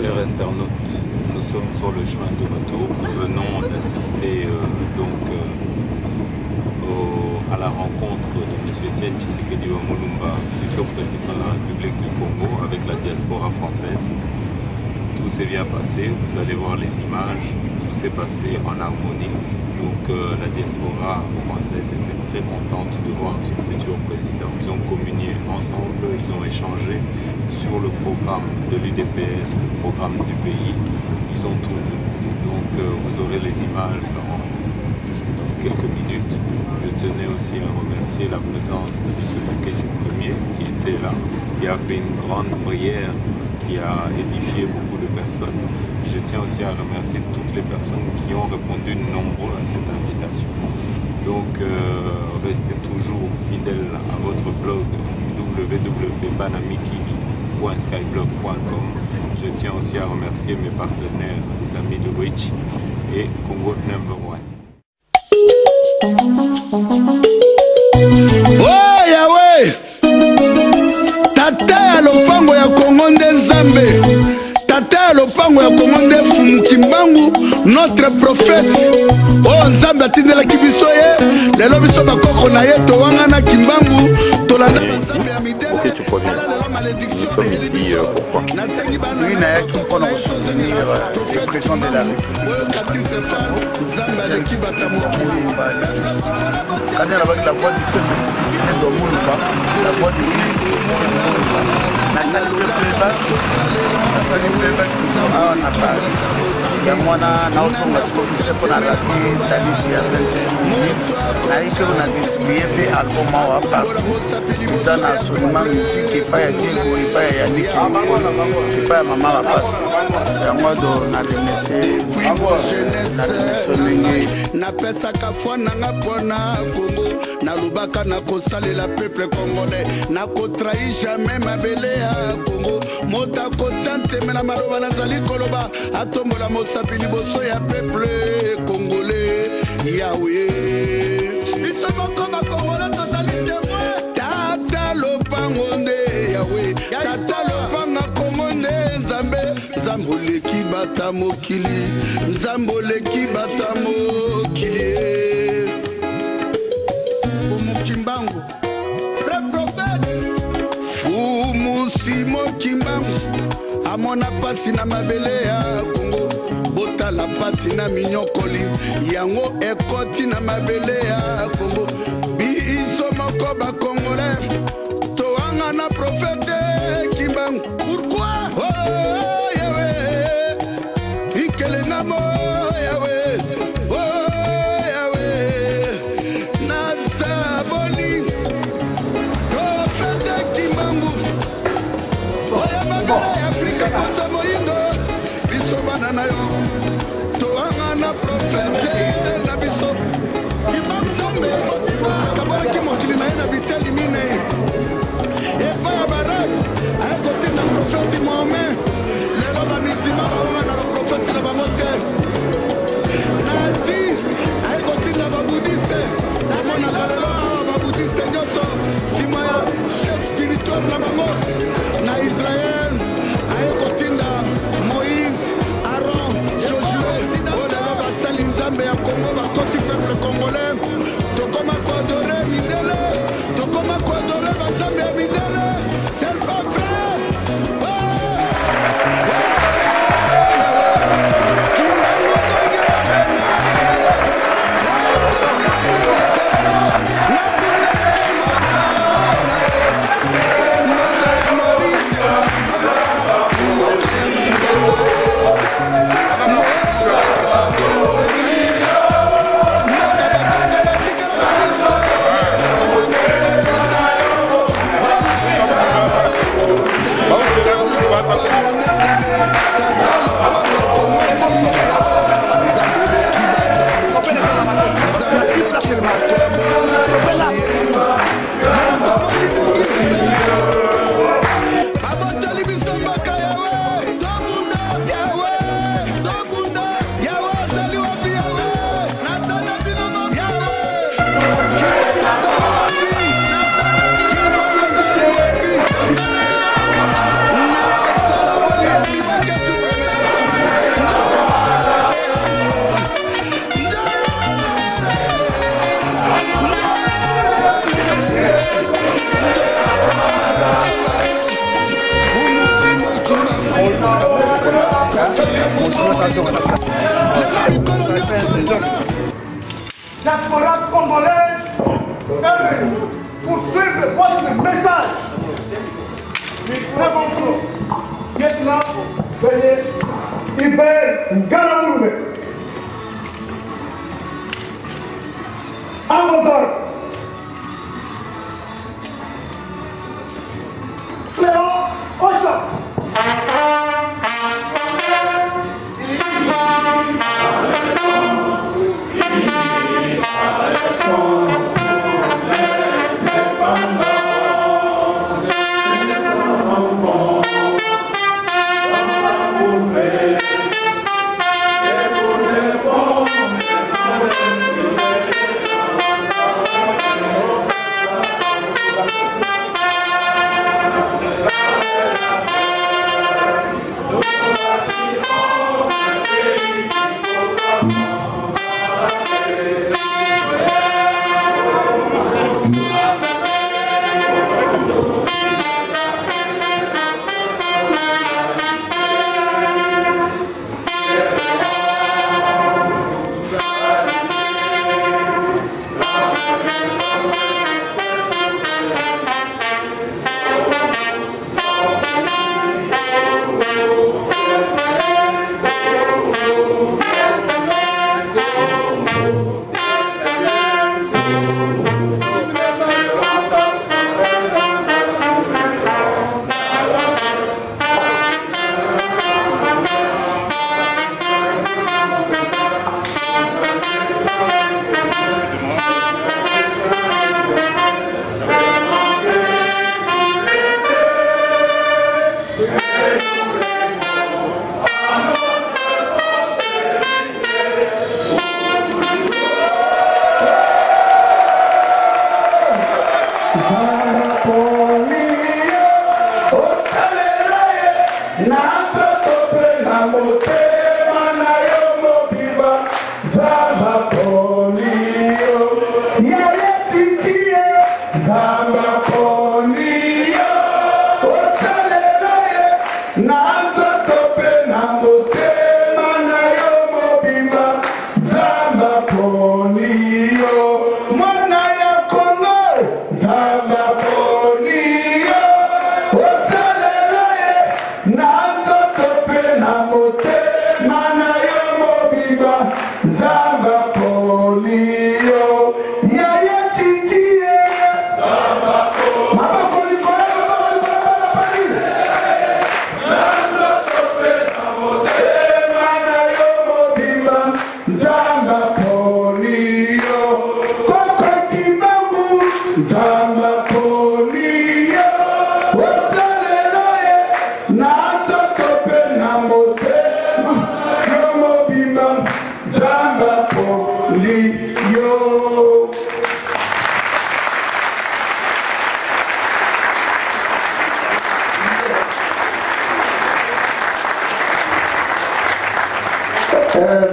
chers internautes, nous sommes sur le chemin de retour. Nous venons d'assister à la rencontre de M. Etienne Tshisekedi Mulumba, futur président de la République du Congo, avec la diaspora française. Tout s'est bien passé, vous allez voir les images, tout s'est passé en harmonie. Donc la diaspora française était très contente de voir son futur président. Ils ont communié ensemble, ils ont échangé sur le programme de l'UDPS, le programme du pays. Ils ont tout vu. Donc vous aurez les images dans quelques minutes. Je tenais aussi à remercier la présence de M. Bokeji Ier qui était là, qui a fait une grande prière, qui a édifié beaucoup de personnes. Et je tiens aussi à remercier toutes les personnes qui ont répondu nombreux à cette invitation. Donc restez toujours fidèles à votre blog www.banamikili.skyblog.com. Je tiens aussi à remercier mes partenaires, les amis de Witch et Congo Number One. Oh Yahweh, tata ya lopango ya Congo nde Nzambe, tata ya lopango ya Congo nde Fumu Kimbangu, notre prophète. Oh Nzambe atindelaki biso ye, lelo biso bakoko na ye towangana Kimbangu, tolanda Nzambe ya midele. Ok, tu crois bien. Nous sommes ici pourquoi? Oui, Nayaki pour nous soutenir le président de la République. Quand il y a la voix du peuple, c'est de Mulumba, la voix du Christ, la salle de playback, toujours à Napal. Il y a moi, Naosonga Scopus pour la rater, Talissi à 21 minutes. Naïke, on a distribué l'album à partout. Ils ont absolument musique et pas à Diego, et pas à Yannick, et pas à Maman la passe. Et à moi, on a remercié na pesa kafwa nanga pona Congo na lubaka na kosalela peuple congolais na kotrahi jamais mabele ya Congo mota kotsante mena maloba nazali koloba atombola mosapi liboso ya peuple congolais Yahweh biso moko bakongolais tozali témoin tata lopango nde Yahweh tata lopanga Congo nde Nzambe Nzamboleki bata mokili Nzamboleki bata mokili Fumu Kimbangu le prophète Fumu Simo Kimbangu amona pasi na mabele ya Congo bota la pasi na minyokoli yango ekoti na mabele ya Congo biso moko ba congolais toanga na prophète Kimbangu pourquoi votre message. Vraiment trop. Maintenant, veuillez Hubert Garamourbe. À vos ordres. Léon Ocha.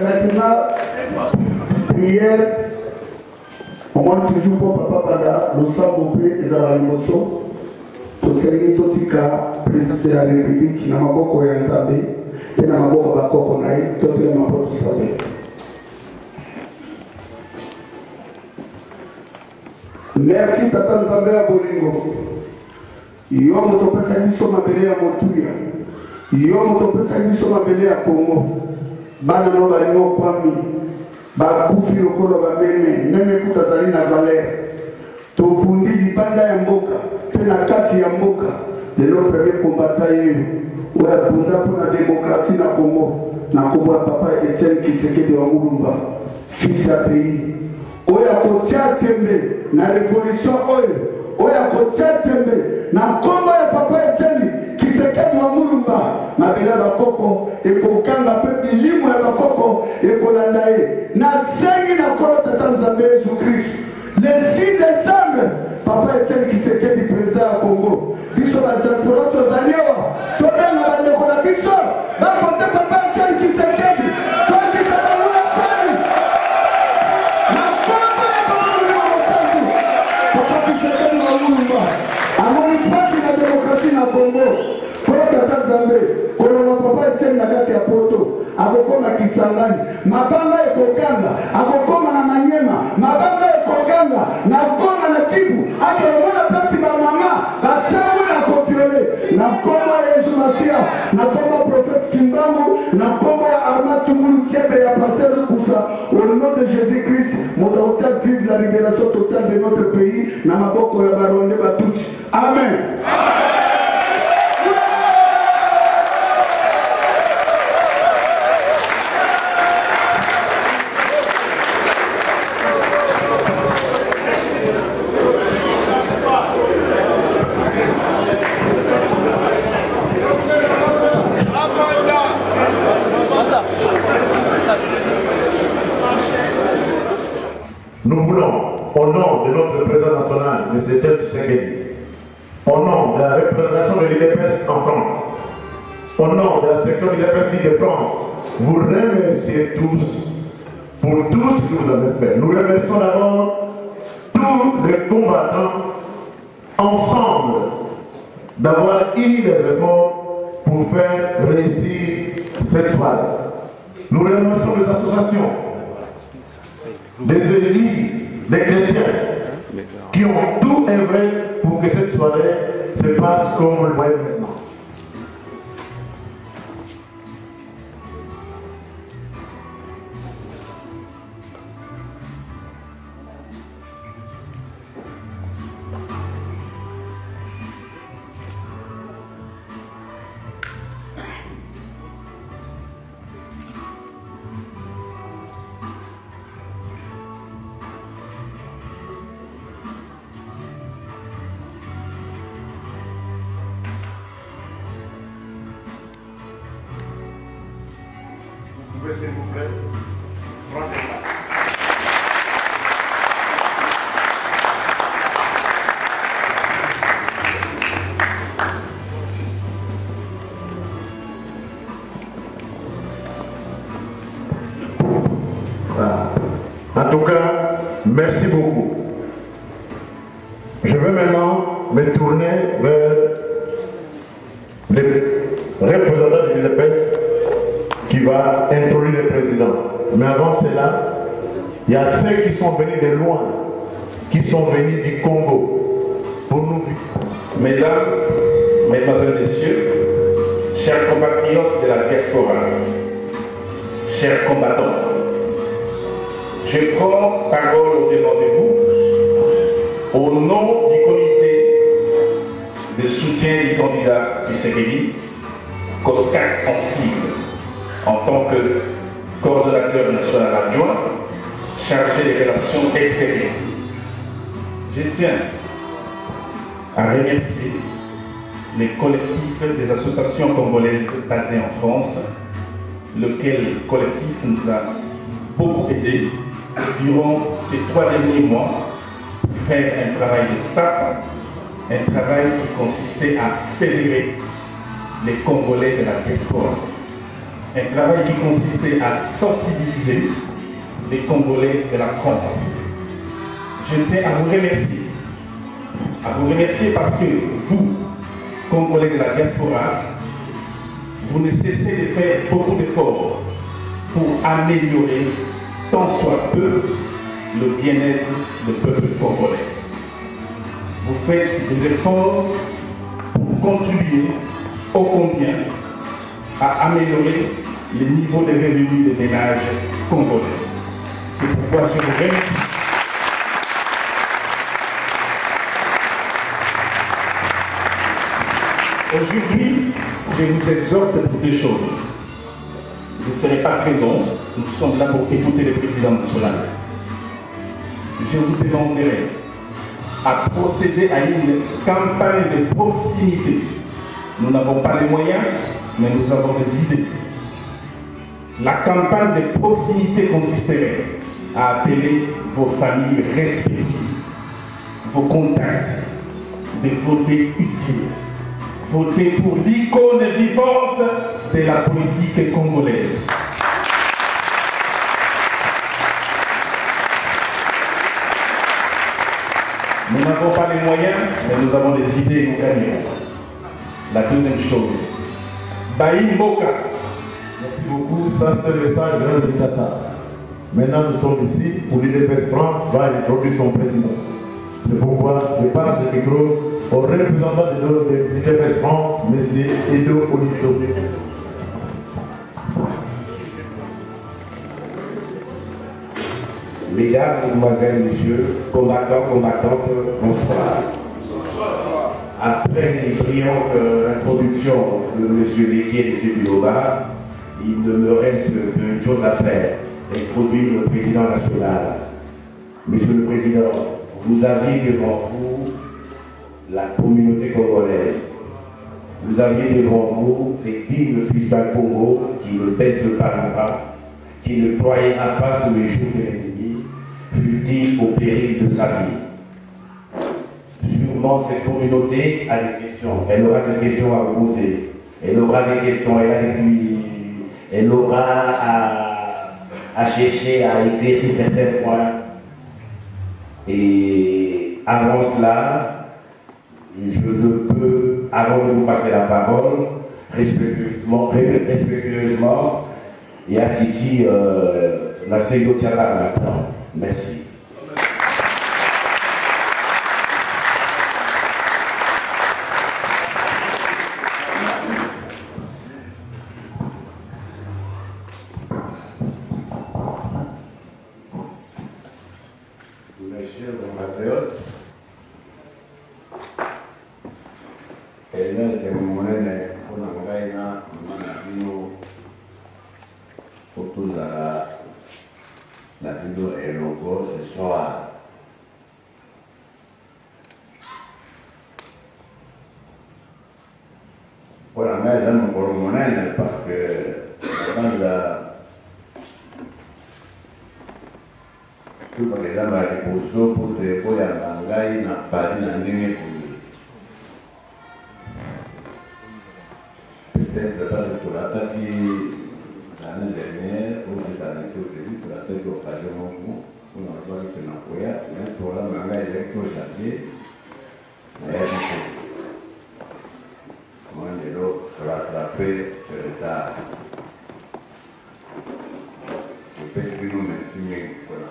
Maintenant, prière, on monte toujours pour Papa Bada, nous sommes au pays de la l'émotion. Tout ce qui est président de la République, n'a pas beaucoup de saber, et n'a pas beaucoup de connaître, tout le monde peut savoir. Merci Tata Nzambea Bolingo. Yo motopesa biso mabele ya motuya. Yo motopesa biso mabele ya Congo. Bana no balingo kwami. Bakufi lokolo bameme, neme kutazali na valeur. Topundi libanda ya mboka, pe na kati ya mboka. Lelo premier combattant yenu. Oya bunda pour la démocratie na Congo. Na Congo papa Etienne Tshisekedi wa Mulumba. Fils ya pays. Oya kotia tembe na révolution oya kotia tembe na kombo ya papa Etienne Tshisekedi wa Mulumba mabela bakoko ekokanga pe bilimu ya bakoko ekolanda ye na zengi na kolo tata Nzambe Yesu Kristo le 6 décembre papa Etienne Tshisekedi président ya Congo biso ba diaspora tozali awa tobenga bandeko na biso bafote papa Etienne Tshisekedi tokisa banguna sani na kombo ya banguna mosantu papa Tshisekedi wa Mulumba amoni pati na demokrasi na Congo pour tata Nzambe kolonga papa Etienne na kati ya poto akokoma Kisangani mabanga ekokanga akokoma na Manyema mabanga ekokanga na koma na Kivu akelomona plasi ba mama basango na kofiole na koma Yesu Masia na koma prophète Kimbangu na koma ya Armand Tumulu Tiebe ya pasteur Kousa au nom de Jésus-Christ motaotia vive la libération totale de notre pays na maboko ya baronde batuchi amen. Nous voulons, au nom de notre président national, M. Tshisekedi, au nom de la représentation de l'IDPS en France, au nom de la section de l'IDPS de France, vous remercier tous pour tout ce que vous avez fait. Nous remercions d'abord tous les combattants ensemble d'avoir eu des efforts pour faire réussir cette soirée. Nous remercions les associations, des églises, des chrétiens qui ont tout œuvré pour que cette soirée se passe comme vous le voyez maintenant. S'il vous plaît, prenez place. En tout cas, merci beaucoup. Je vais maintenant me tourner vers les représentants de l'UDPS qui va introduire le président. Mais avant cela, il y a ceux qui sont venus de loin, qui sont venus du Congo pour nous. Mesdames, Mesdemoiselles, Messieurs, chers compatriotes de la diaspora, chers combattants, je prends parole au-devant de vous au nom du comité de soutien du candidat Tshisekedi, COSCAC en cible, en tant que coordonnateur national adjoint chargé des relations extérieures. Je tiens à remercier les collectifs des associations congolaises basées en France, lequel collectif nous a beaucoup aidé durant ces 3 derniers mois pour faire un travail de sape, un travail qui consistait à fédérer les Congolais de la diaspora. Un travail qui consistait à sensibiliser les Congolais de la France. Je tiens à vous remercier parce que vous, Congolais de la diaspora, vous ne cessez de faire beaucoup d'efforts pour améliorer tant soit peu le bien-être du peuple congolais. Vous faites des efforts pour contribuer ô combien à améliorer le niveau de revenus des ménages congolais. C'est pourquoi je vous remercie. Aujourd'hui, je vous exhorte pour deux choses. Je ne serai pas très long, nous sommes là pour écouter le président national. Je vous demanderai à procéder à une campagne de proximité. Nous n'avons pas les moyens, mais nous avons des idées. La campagne de proximité consisterait à appeler vos familles respectives, vos contacts, de voter utile. Voter pour l'icône vivante de la politique congolaise. Nous n'avons pas les moyens, mais nous avons des idées et nous gagnons. La deuxième chose, Baï Moka. Merci beaucoup. Ça, c'est le message de notre dictateur. Maintenant, nous sommes ici pour l'UDPS France va introduire son président. C'est pourquoi je passe le micro au représentant de l'UDPS France, M. Edo Olito. Mesdames, Mesdemoiselles, Messieurs, combattants, combattantes, bonsoir. Après les brillantes introductions de M. Léquier et M. Biloba, il ne me reste qu'une chose à faire, introduire le président national. Monsieur le Président, vous avez devant vous la communauté congolaise. Vous avez devant vous des dignes fils d'un Congo qui ne baissent pas le bras, qui ne ployera pas sous les joues de l'ennemi, fut-il au péril de sa vie. Sûrement, cette communauté a des questions. Elle aura des questions à vous poser. Elle aura des questions. Elle aura à chercher à éclaircir certains points. Et avant cela, je ne peux, avant de vous passer la parole, respectueusement, et à Titi, la Ségotiala maintenant. Merci. Mes chers compatriotes, c'est mon monnaie pour l'engaïna, autour de la vidéo et logo ce soir. Pour l'engaïna, pour le monnaie, parce que dans tout par exemple, les bourgeois pour des bois à l'engaïna n'a pas dit dans l'année. Peut-être parce que tout l'attaque l'année dernière, ou c'est année au début, tout l'attaque d'occasion pour nous voir que nous avons mais pour la manga est au janvier, mais il y a comment de l'eau pour rattraper ce retard. Je pense que nous merci pour la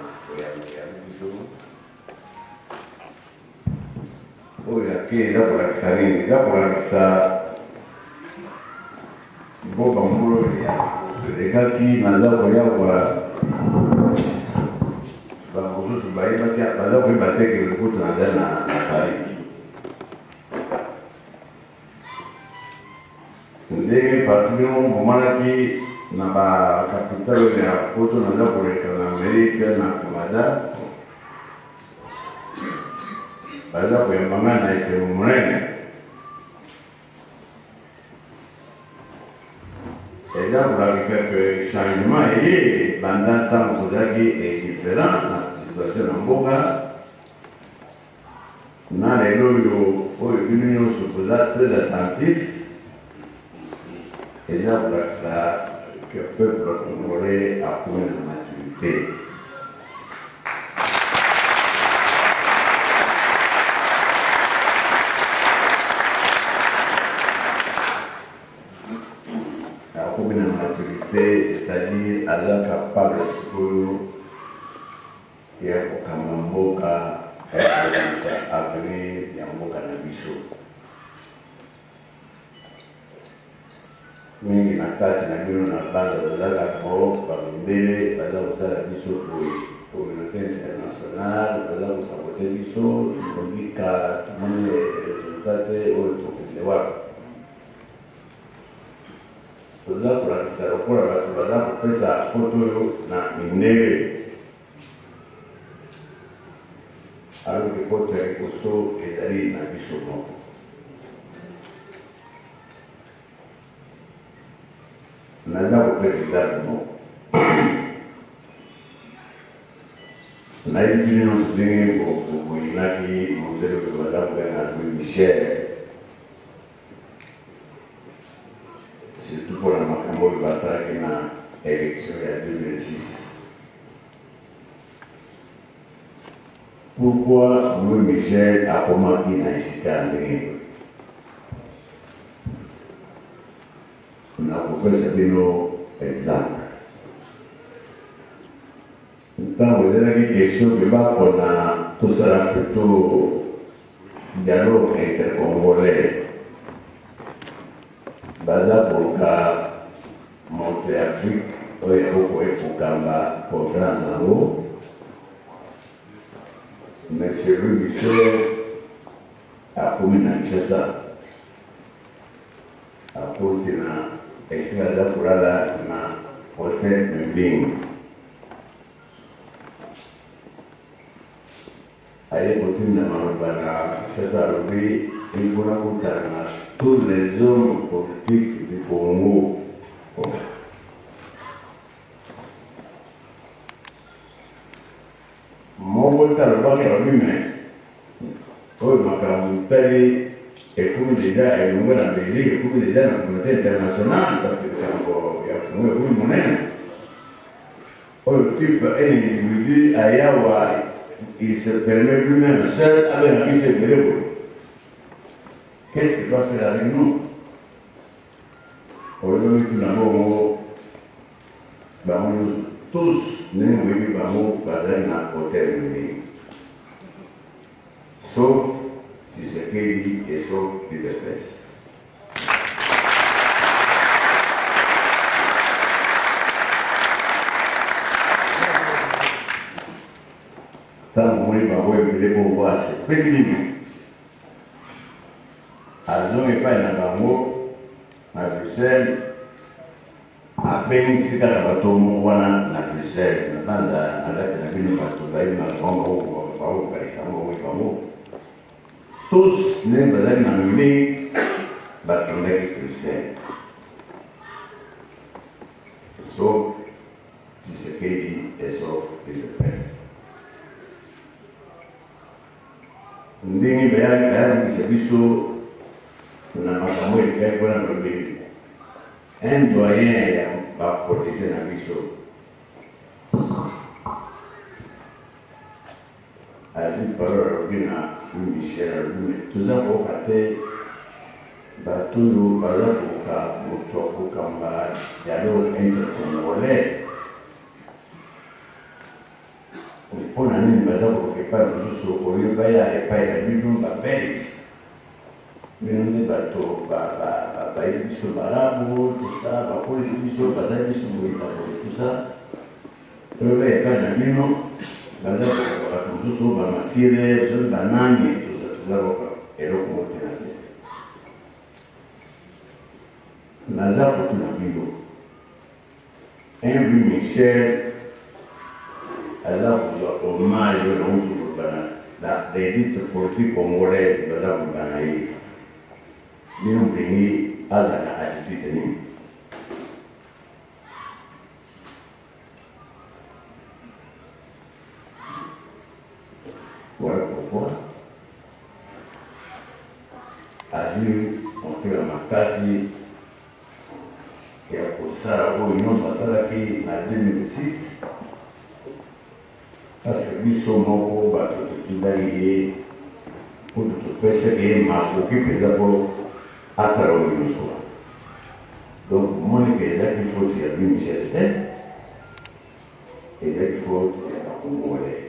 oh, il y a qui est là pour la saline, là pour la saline. Bon, bon, les gars qui n'ont pas de voir, vous vous baillez, il y a pas de battre que le coup dans la Paris. Dès que au moment qui n'a pas capitale de la photo, n'a pas pour l'Amérique, n'a pas Canada. Par exemple, il y a un moment qui est au Moulin. Et là, vous avez vu que le changement est pendant le temps qui est différent dans la situation en Boga. Dans les lots où l'Union se pose très attentif. Et là, vous avez ça que le peuple congolais a point de maturité. C'est-à-dire à la capable de faire un Mboka avenir et un Mboka Nabiso. Mais la carte n'a pas de bande de la Capro, par une belle, par exemple, ça la Biso pour le international, par exemple, ça vote Biso, on dit que tout le monde est résultat au retour. Là pour la pour faire sa photo na minere alors que photo est koso et d'aller na biso moko naza kopesa mo nayebi bino ndenge boyinaki modele oyo baza kogana Louis Michel. Surtout pour la Macambo de Bassara qui a élection en 2006. Pourquoi Louis Michel a commencé à citer en ligne? na kopesa bino exemple. Ntango ezalaki question ke bakona tosala plutôt dialogue intercongolais baza koka monte Afrique oyo ekoko ekokamba conférence yango. Monsieur Louis Michel akomi na Kinshasa akoti na esika aza kolala na hotel Mbingi. Aye continue na maloba na Kinshasa alobi il faut kutana na tous les hommes politiques du Congo. Mongo talobaki alobi me oyo makambo tali ekomi deja elongo na Belgique, ekomi deja na communauté internationale parce que makambo ya Congo ekomi monene. Oyo type un individu ayawa il se permet lui-même seul avec un fils de. Qu'est-ce qu'il doit faire avec nous? Aujourd'hui, tout d'abord, tous, nous avons un hôtel. Sauf si c'est Kéli et sauf l'IDPS. Tant que vous avez pour voir, c'est pénible. Alors, il n'y a pas de bango à Bruxelles. À peine si tu as un bateau, on va à Bruxelles. On a un bateau, tous les bazars dans le pays, bateau à Bruxelles. Sauf si c'est Kéli et sauf l'IDPS. Ndenge bayali bisa biso na makambo ekai mpona lobi un doyen ya baprotese na biso azwi parole alobi na Louis Michel alobi toza koyoka te bato oyo baza koyoka moto akokamba dialogue intercongolais mpona nini baza koyoka epai mosusu oyo baya epai na bino babelge bino nde bato bayebi biso barabu tosa bapolisi biso bazali biso boyebakole tosa oyo baya epai na bino baza koyoka bato mosusu bamasire soki banani toza koyoka eloko motena te naza kotuna bino un Louis Michel alors hommage à l'élite politique congolaise de la Boubanaï. Nous avons pris à la attitude de nous. Voilà pourquoi. À lui, on fait la makasi et à pour ça, nous avons fait en 2006. Parce que nous sommes au bateau de Tidali pour tout faire et m'a occupé d'abord à Saroni. Donc, mon équipe il faut dire Louis Michel et il faut dire Congolais.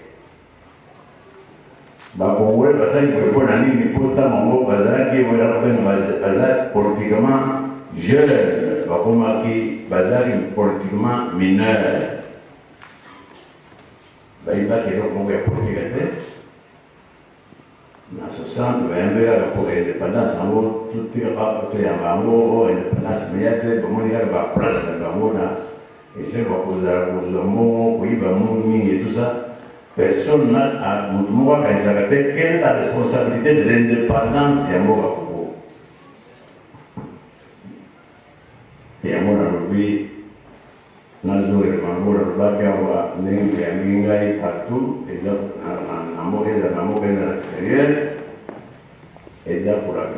Congolais, parce qu'il faut qu'on ait une quota mon bazar qui est bazar politiquement jeune, bazar politiquement mineur. Baïba qui est donc mon politique à tête. Dans ce sens, pour l'indépendance, tout est rapporté à Bango, l'indépendance immédiate, mon gars va place dans Bango, et c'est pour poser le mot, oui, et tout ça. Personne n'a à Moutmoua, quand il s'arrêtait, quelle est la responsabilité de l'indépendance et à Mourakou. Et à Mourakou, Nazo et Bango, le Bakawa, Nengi, partout, et là, à l'extérieur. Et là, pour la que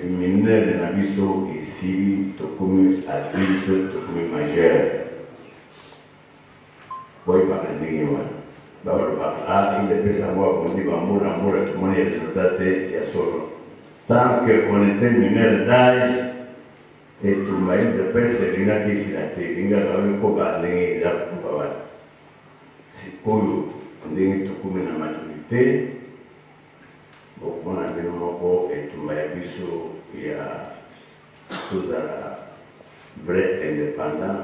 le mineur de Nabiso ici, Tokoumi adulte, Tokoumi majeur. Oui, par le Nengi, il devait savoir qu'on dit Bango, l'amour, tout le monde est résultat et à solo. Tant qu'on était mineur d'âge, Et tout le monde de presse, il y a des signataires, il y a un peu de temps. C'est pour on est tout comme la maturité. Donc, on a vu et tout le monde il y a tout à vrai indépendant,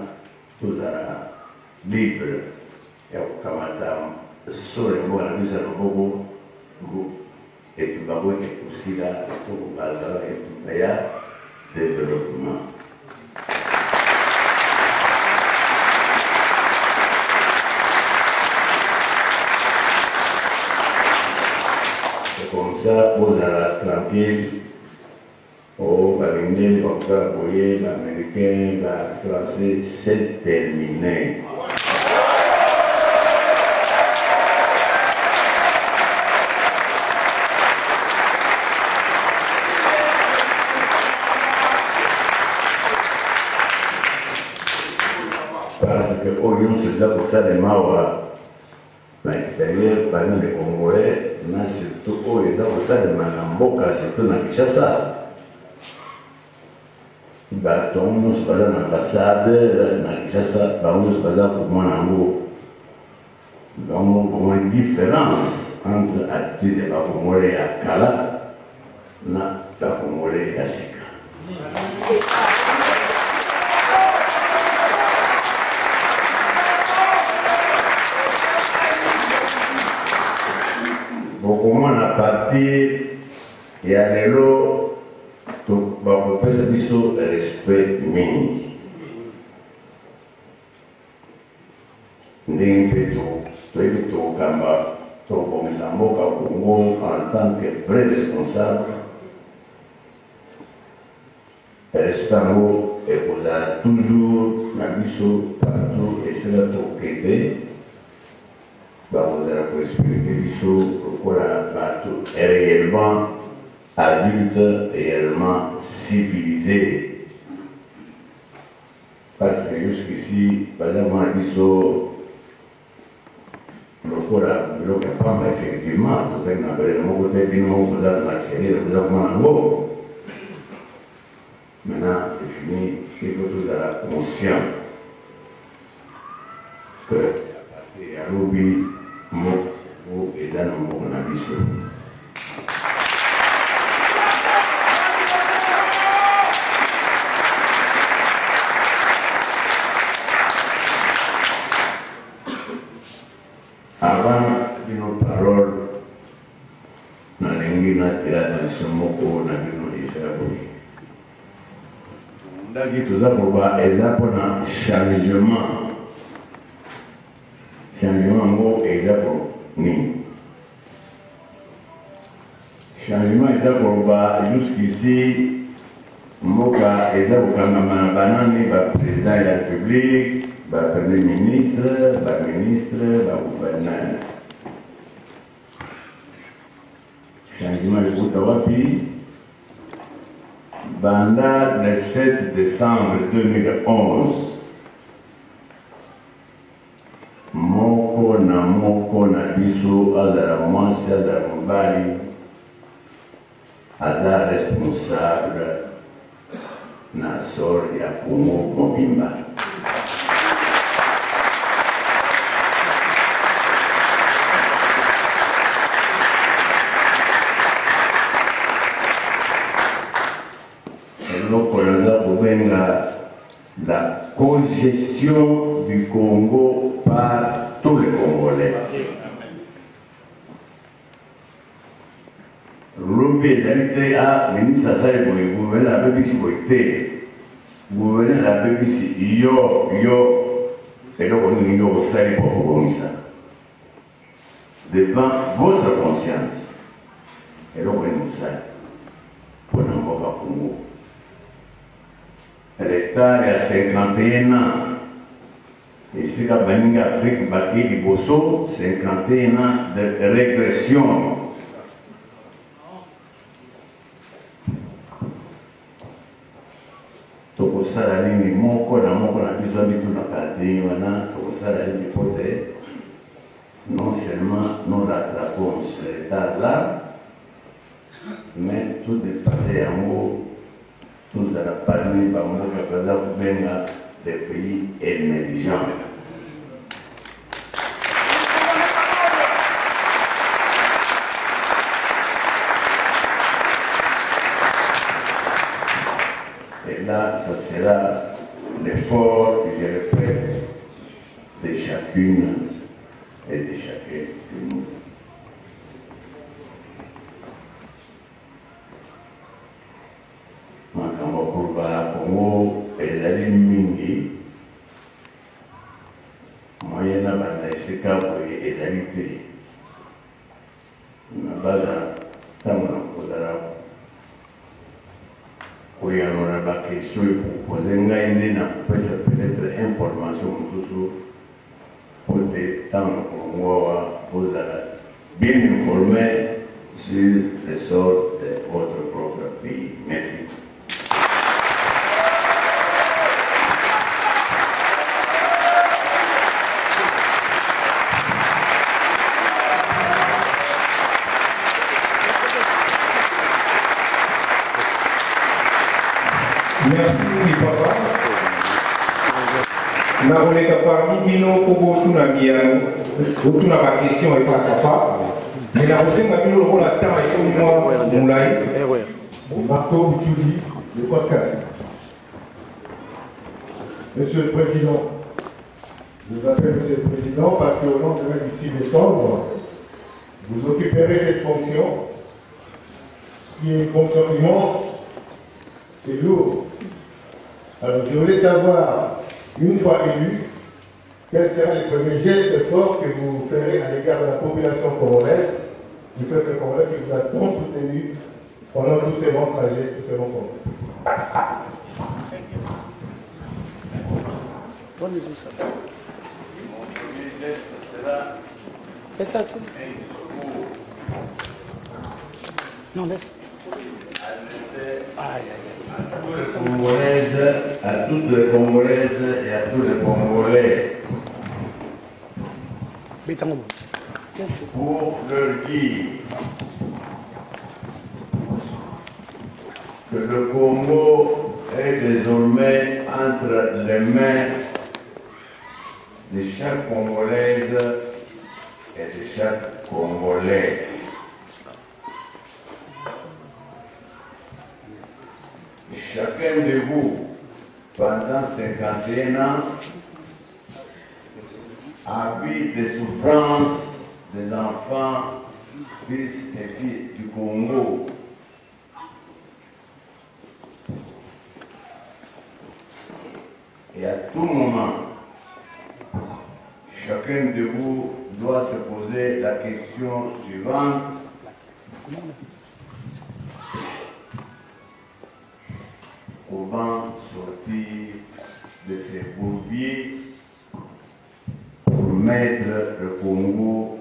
tout à libre. Et comme madame, sur le mot, on a vu ça beaucoup. Et tout le monde est aussi là, tout le monde et tout le monde développement. C'est comme ça, vous allez tranquille. Oh, l'Indien, l'Américain, le Français, c'est terminé. Parce que l'Union, c'est là pour ça, les morts à l'extérieur, par exemple, les Congolais, mais surtout, il y a pour ça, les Manamboka, surtout dans Kinshasa. Nous sommes dans l'ambassade, dans Kinshasa, nous sommes pour moi, donc, pour une différence entre l'attitude de la Congolais et Kala, la Congolais et Sika. Beaucoup moins à partir et à l'élo, tout va faire ce respect mini. N'importe tout Kamba, tout comme Samboka Congo en tant que vrai responsable. Respect et vous avez toujours Nabiso partout et c'est là tout Québec. Vous avez expliqué pourquoi est réellement adulte et réellement civilisé. Parce que jusqu'ici, par exemple, le femme, effectivement, tout ça, mon côté, vous avez accéléré, vous avez maintenant, c'est fini, il faut tout être conscient que à l'oubli, mon et dans mon ambition. Avant, c'est une parole dans l'ingénieur et la tradition moko na bino Israël. Ndaki toza koba eza pona changement. Changement ngo eza pour nini? Changement eza koba jusqu'ici mboka eza kokangama banani ba président de la République, ba premier ministre, ba gouverneur. Changement ekuta wapi? Banda le 7 décembre 2011, moko na biso azala mwasi azala mobali aza responsable na sor ya Congo mobimba. La cogestion du Congo par tous les Congolais. L'objet d'habiter à ministre Sassari pour le gouverneur de la BBC le gouverneur de la BBC, c'est donc on est au Sali pour ça. Devant votre conscience, et donc on est au Sali pour n'importe Congo. L'État a 51 ans. Et si la Banning Afrique bâtit du Bosso, 51 ans de régression. Toko sala nini moko na biso bitu na kadi wana toko sala nini pote non seulement nous rattrapons ce retard là, mais tout dépassé en haut, tout allez parmi des pays émergents. Et là, ça sera l'effort que je répète de chacune et de chacun de nous. Makambo kurba Congo ezali mingi moyen na banda esika boye ezali te na baza ntango na kozala koyangola bakestion ekopose ngai nde na kopesa peut-être information mosusu po te ntango na kolongo awa kozala bien informé sur le sort de votre propre pays. Merci. Merci papa. Na oleka parmi bino pour tuna biano, tuna ba question et pas papa. Mais la prochaine bino le la temps et moi moulay. Marco Boutchoudi, le podcast. Monsieur le Président, je vous appelle Monsieur le Président parce qu'au lendemain du 6 décembre, vous occuperez cette fonction qui est une fonction immense et lourde. Alors je voulais savoir, une fois élu, quels seront les premiers gestes forts que vous ferez à l'égard de la population congolaise, du peuple congolais qui vous a tant soutenu pendant tous ces longs trajets, tous ces longs combats. Mon premier geste sera non, laisse. À toutes les Congolaises et à tous les Congolais pour leur dire que le Congo est désormais entre les mains de chaque Congolaise et de chaque Congolais. Chacun de vous, pendant 51 ans, a vu des souffrances des enfants, fils et filles du Congo. Et à tout moment, chacun de vous doit se poser la question suivante. Comment sortir de ces bourbiers pour mettre le Congo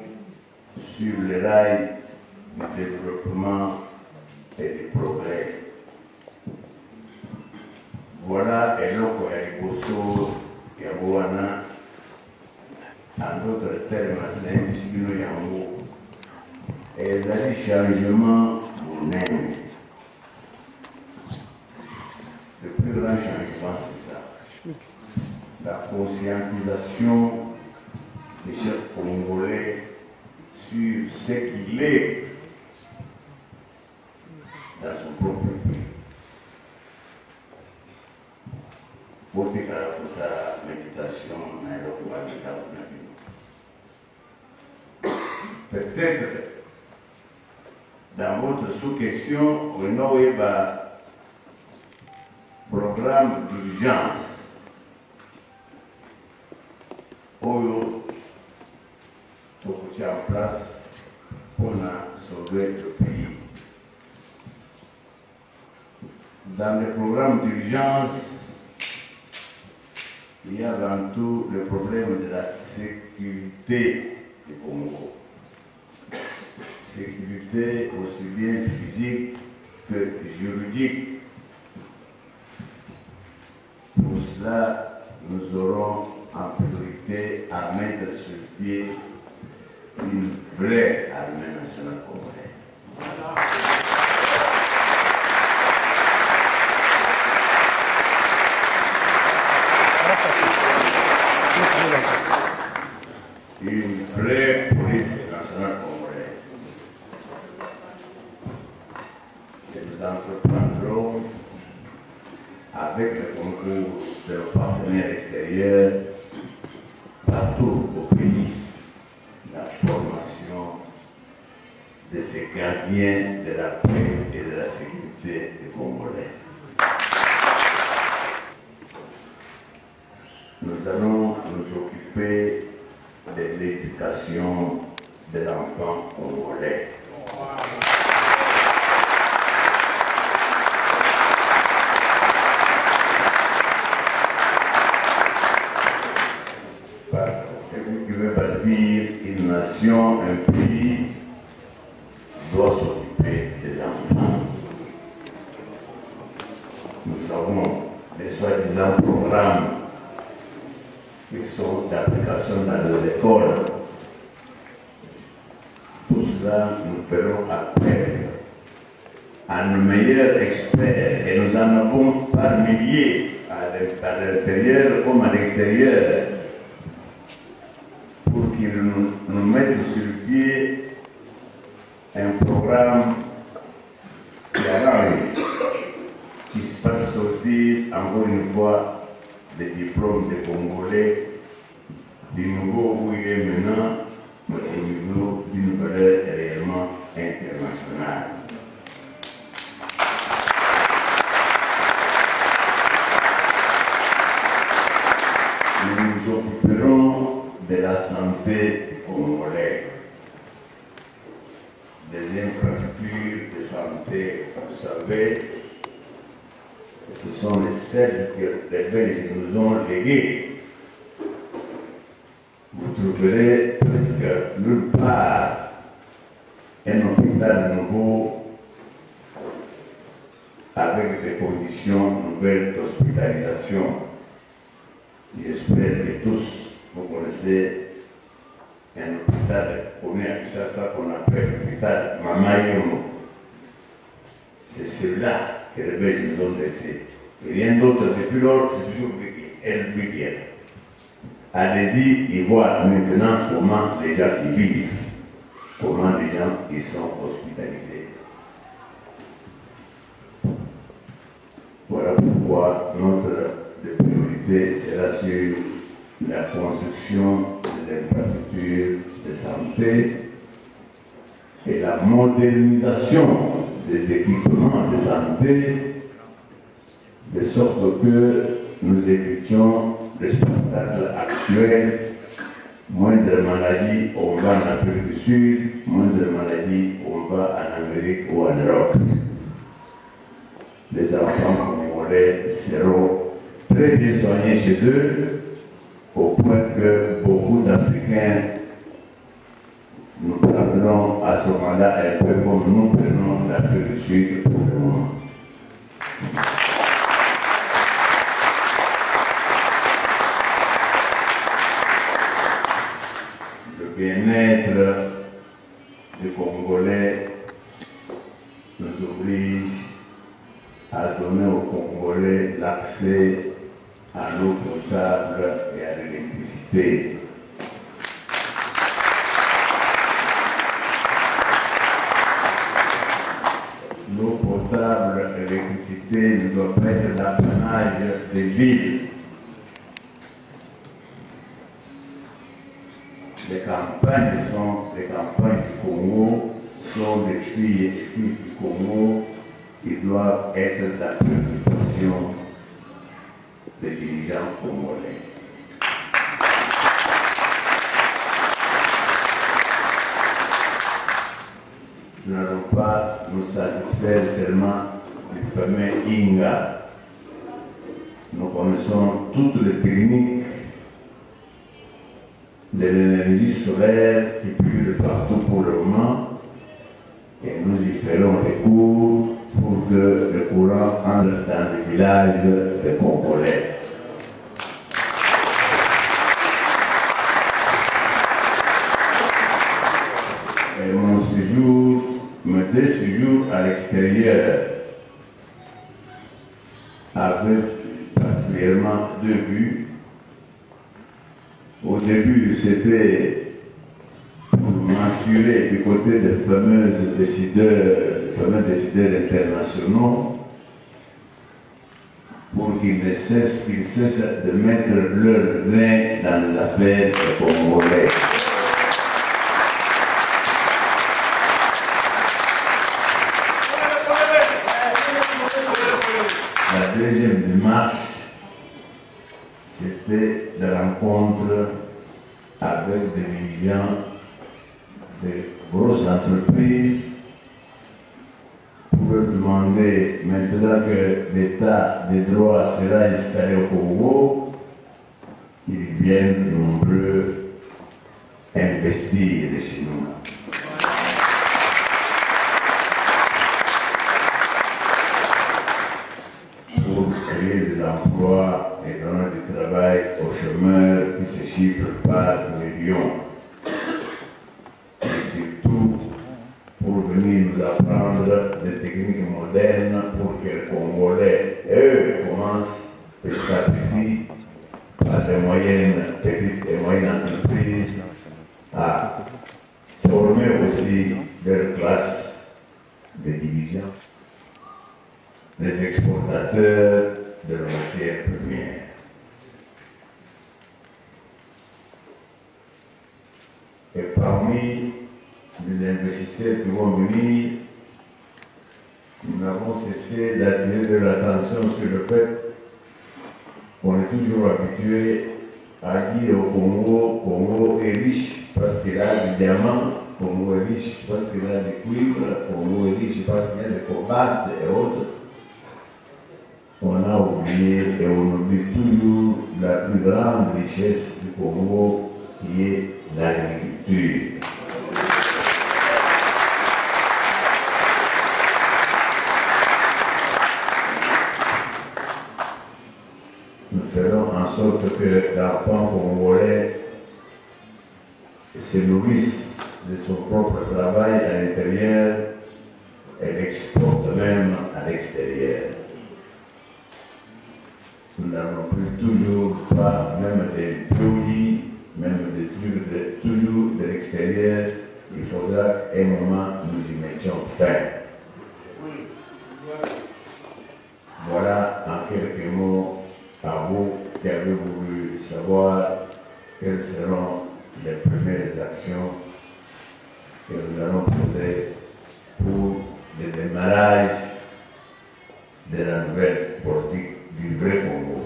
sur les rails du développement et du progrès. Voilà eloko ya liboso ya bwana, en d'autres termes nayebi bino yango ezali changement monene. Le plus grand changement, c'est ça. La conscientisation des chefs congolais sur ce qu'il est dans son propre pays. Pour sa méditation, peut-être dans votre sous-question, on a programme d'urgence Oyo Tokutia en place pour sauver le pays. Dans le programme d'urgence, il y a avant tout le problème de la sécurité du Congo. Sécurité aussi bien physique que juridique. Pour cela, nous aurons en priorité à mettre sur pied une vraie armée nationale congolaise. une vraie police nationale congolaise. Et nous entreprendrons avec le concours de nos partenaires extérieurs partout au pays la formation de ces gardiens de la paix et de la sécurité des Congolais. Nous allons nous occuper de l'éducation de l'enfant congolais. Parce que vous pouvez bâtir une nation, un pays, doit s'occuper des enfants. Nous savons les soi-disant programmes qui sont d'application dans nos écoles. Tout ça, nous ferons appel à nos meilleurs experts et nous en avons par milliers à l'intérieur comme à l'extérieur pour qu'ils nous mettent sur pied un programme qui arrange, qui se passe sortir encore une fois des diplômes des Congolais du niveau où il est maintenant, mais au niveau d'une valeur réellement internationale. Nous nous occuperons de la santé des Congolais, des infrastructures de santé. Vous savez, ce sont les celles que les Belges nous ont léguées. Vous trouverez presque nulle part un hôpital nouveau avec des conditions nouvelles d'hospitalisation. J'espère que tous vous connaissez un hôpital connu à Kinshasa qu'on appelle l'hôpital Mamayemo. C'est celui-là que les Belges nous ont laissé. Et rien d'autre depuis lors, c'est toujours elle vient. Allez-y et voir maintenant comment les gens y vivent, comment les gens y sont hospitalisés. Voilà pourquoi notre priorité sera sur la construction de l'infrastructure de santé et la modernisation des équipements de santé, de sorte que nous évitions le spectacle actuel, moins de maladies, on va en Afrique du Sud, moins de maladies, on va en Amérique ou en Europe. Les enfants congolais seront très bien soignés chez eux, au point que beaucoup d'Africains nous prendrons à ce moment-là un peu comme nous prenons l'Afrique du Sud pour le moment. Le bien-être des Congolais nous oblige à donner aux Congolais l'accès à l'eau potable et à l'électricité. L'eau potable et l'électricité ne doivent pas être l'apanage des villes. Les campagnes du Congo sont des filles et des fils du Congo qui doivent être la préoccupation des dirigeants congolais. Nous n'allons pas nous satisfaire seulement du fameux Inga. Nous connaissons toutes les techniques de l'énergie solaire qui pullule partout pour le moment et nous y ferons des cours pour que le courant entre dans les villages des Congolais. Et mon séjour, mes 2 séjours à l'extérieur, avec particulièrement 2 buts. Au début, c'était s'assurer du côté des fameux décideurs internationaux pour qu'ils cessent de mettre leur main dans les affaires congolaises. La deuxième démarche, c'était la rencontre avec des dirigeants de grosses entreprises pour leur demander, maintenant que l'état des droits sera installé au Congo, ils viennent nombreux investir chez nous. Pour créer des emplois et donner du travail aux chômeurs qui se chiffrent par millions. Et surtout, pour venir nous apprendre des techniques modernes pour que les Congolais, eux, commencent petit à petit, par des petites et moyennes entreprises, à former aussi leur classe de dirigeants, les exportateurs de la matière première. Et parmi les investisseurs qui vont venir, nous n'avons cessé d'attirer de l'attention sur le fait qu'on est toujours habitué à dire au Congo, Congo est riche parce qu'il a du diamant, Congo est riche parce qu'il a du cuivre, Congo est riche parce qu'il y a des cobalt et autres. On a oublié et on oublie toujours la plus grande richesse du Congo qui est l'agriculture. Nous ferons en sorte que l'enfant congolais se nourrisse de son propre travail à l'intérieur et l'exporte même à l'extérieur. Nous n'avons plus toujours pas, même des produits, même des trucs toujours de l'extérieur. Il faudra qu'à un moment nous y mettions fin. Voilà en quelques mots à vous qui avez voulu savoir quelles seront les premières actions que nous allons poser pour le démarrage de la nouvelle politique du vrai Congo.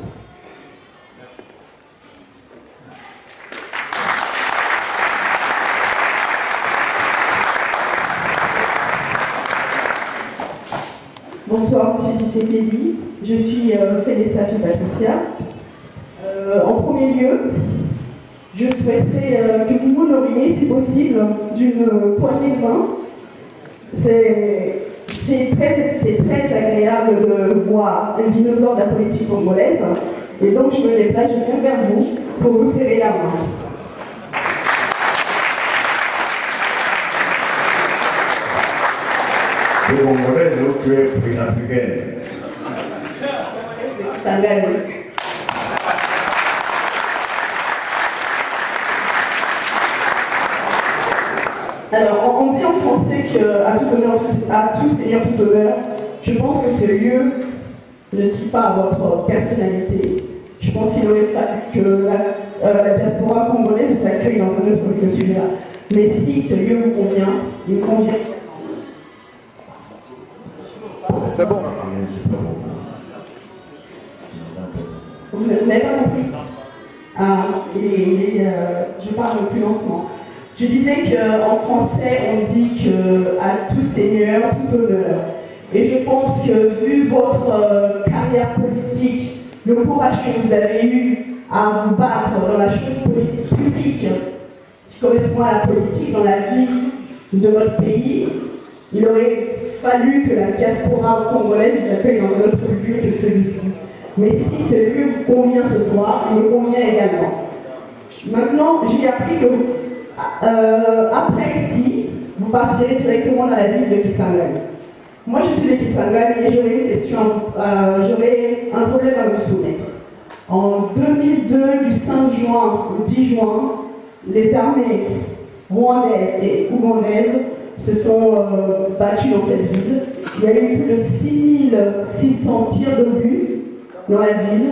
Bonsoir, M. Tshisekedi. Je suis Félix Patricia. En premier lieu, je souhaiterais que vous m'honoriez, si possible, d'une poignée de main. C'est très agréable de voir un dinosaure de la politique congolaise. Et donc, je me déplace, je viens vers vous pour vous serrer la main. Les Congolais, donc, tu es une africaine. Alors, on dit en français qu'à tout seigneur, tout honneur, je pense que ce lieu ne tient pas à votre personnalité. Je pense qu'il aurait fallu que la diaspora congolaise s'accueille dans un autre lieu que celui-là. Mais si ce lieu vous convient, il me convient. C'est bon. Vous n'avez pas compris. Je parle plus lentement. Je disais qu'en français, on dit qu'à tout seigneur, tout honneur. Et je pense que, vu votre carrière politique, le courage que vous avez eu à vous battre dans la chose politique publique, qui correspond à la politique dans la vie de notre pays, il aurait fallu que la diaspora congolaise vous accueille dans un autre lieu que celui-ci. Mais si ce lieu vous convient ce soir, il me convient également. Maintenant, j'ai appris que après ici, vous partirez directement dans la ville de Kisangani. Moi, je suis de Kisangani et j'aurais une question, j'aurais un problème à vous soumettre. En 2002, du 5 juin au 10 juin, les armées rwandaises et ougandaises se sont battus dans cette ville. Il y a eu plus de 6600 tirs d'obus dans la ville.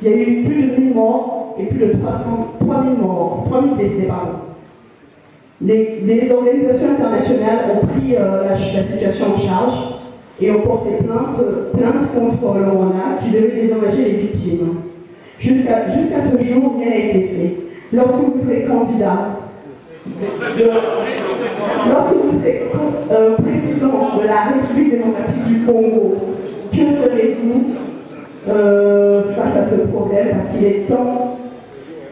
Il y a eu plus de 1000 morts et plus de 3000 blessés. Les organisations internationales ont pris la situation en charge et ont porté plainte contre le Rwanda qui devait dédommager les victimes. Jusqu'à ce jour, rien n'a été fait. Lorsque vous serez candidat, lorsque vous serez président de la République démocratique du Congo, que ferez-vous face à ce problème? Parce qu'il est temps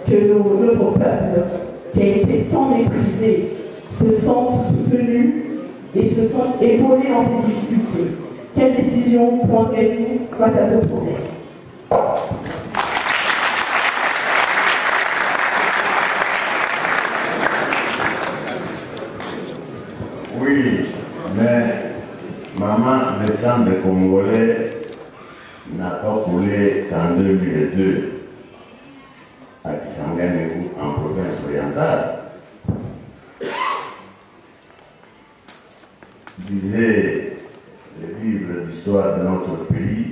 que notre peuple, qui a été tant méprisé, se sente soutenu et se sente épaulé dans ses difficultés. Quelle décision prendrez-vous face à ce problème? Oui, mais maman, le sang des Congolais n'a pas coulé qu'en 2002 à Kisangani en province orientale. Disait le livre d'histoire de notre pays,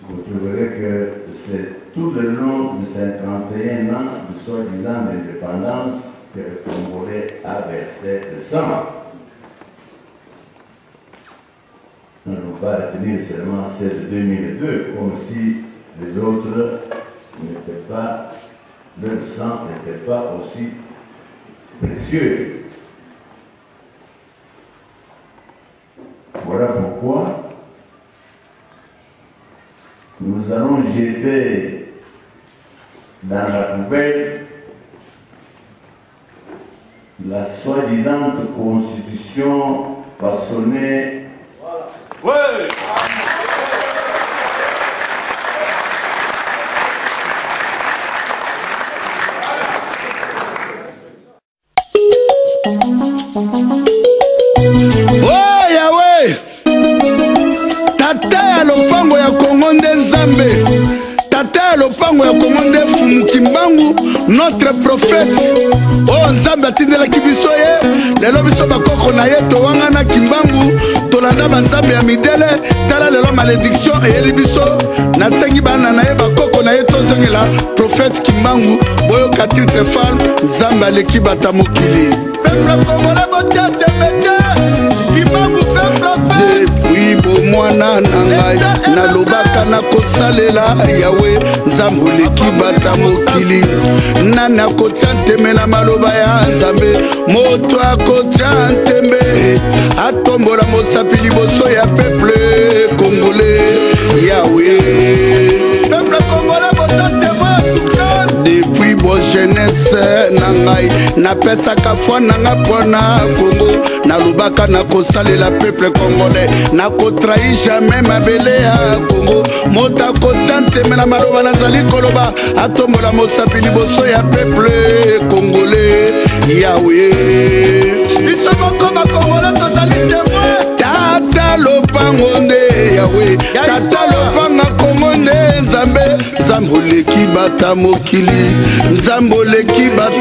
vous trouverez que c'est tout le long de ces 31 ans de soi-disant d'indépendance que le Congolais a versé le sang. On ne peut pas retenir seulement celle de 2002, comme si les autres n'étaient pas, leur sang n'était pas aussi précieux. Voilà pourquoi nous allons jeter dans la poubelle la soi-disant constitution façonnée. Ouais. Tata ya lopango ya Kongo nde Nzambe, tata ya lopango ya Kongo nde Fumukimbangu, notre prophète. Oh Nzambe atindelaki biso ye, lelo biso bakoko na ye towanga na Kimbangu, tolanda banzambe ya midele, tala lelo malédiction eyeli biso, nasengi bana na ye bakoko na ye tozongela prophète Kimbangu, boyoka titre femme, Nzambe aleki bata mokili. Peuple congolais botia tebete, Kimbangu frère prophète. Depuis bomwana na ngai, nalobaka na kosalela Yawe, Nzambe oleki bata mokili. Nani akotia nteme na maloba ya Nzambe, moto akotia ntembe, atombola mosapi liboso ya peuple congolais. Yawe, peuple congolais botate depuis bo jeunesse na ngai, napesaka foi nanga pona Congo, nalobaka na kosalela peuple congolais, na kotrahi jamais mabele ya Congo, moto akotia nteme na maloba nazali koloba, atombola mosapi liboso ya peuple congolais. Yawe, biso moko bakongolais tozali témoin, tata lopango nde Yawe, tata lopanga Kongo nde Nzambe, Nzambe oleki bata mokili, Nzambe oleki bata